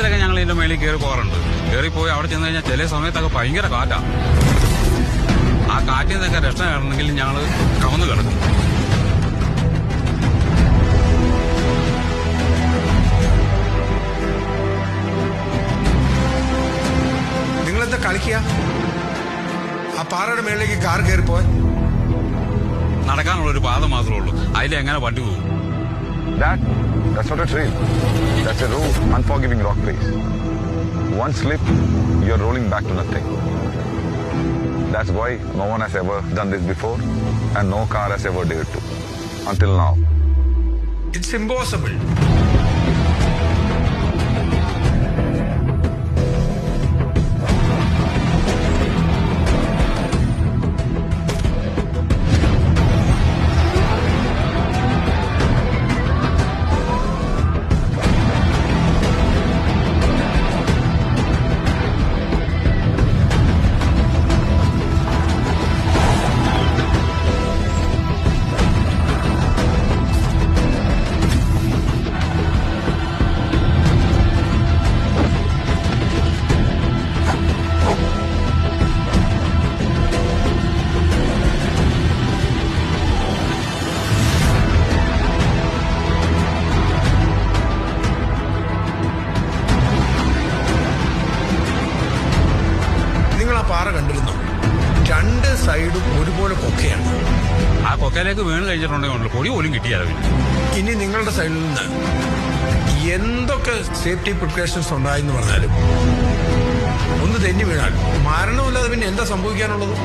ചെറുപ്പത്തിലൊക്കെ ഞങ്ങൾ ഇതിന്റെ മേളിൽ കയറി പോകാറുണ്ട്. കയറിപ്പോയി അവിടെ ചെന്ന് കഴിഞ്ഞാൽ ചില സമയത്തൊക്കെ ഭയങ്കര കാറ്റാ. ആ കാറ്റിൽ നിന്നൊക്കെ രക്ഷ കാണണമെങ്കിൽ ഞങ്ങൾ കവന്ന് കിടക്കും. നിങ്ങളെന്താ കളിക്കുക? ആ പാറയുടെ മേളിലേക്ക് കാർ കയറിപ്പോ. നടക്കാനുള്ളൊരു പാത മാത്രമേ ഉള്ളൂ. അതിലെങ്ങനെ വണ്ടി പോകും? That's not a trail. That's a raw, unforgiving rock face. One slip, you're rolling back to nothing. That's why no one has ever done this before and no car has ever dared to. Until now. It's impossible. പാറ കണ്ടിരുന്നു. രണ്ട് സൈഡും ഒരുപോലെ കൊക്കയാണ്. ആ കൊക്കയിലേക്ക് വീണ് കഴിച്ചിട്ടുണ്ടെങ്കിൽ പൊടി പോലും കിട്ടിയാലോ. ഇനി നിങ്ങളുടെ സൈഡിൽ നിന്ന് എന്തൊക്കെ സേഫ്റ്റി പ്രിക്കോഷൻസ് ഉണ്ടായെന്ന് പറഞ്ഞാലും ഒന്ന് തെന്നി വീണാൽ മരണമില്ലാതെ പിന്നെ എന്താ സംഭവിക്കാനുള്ളത്?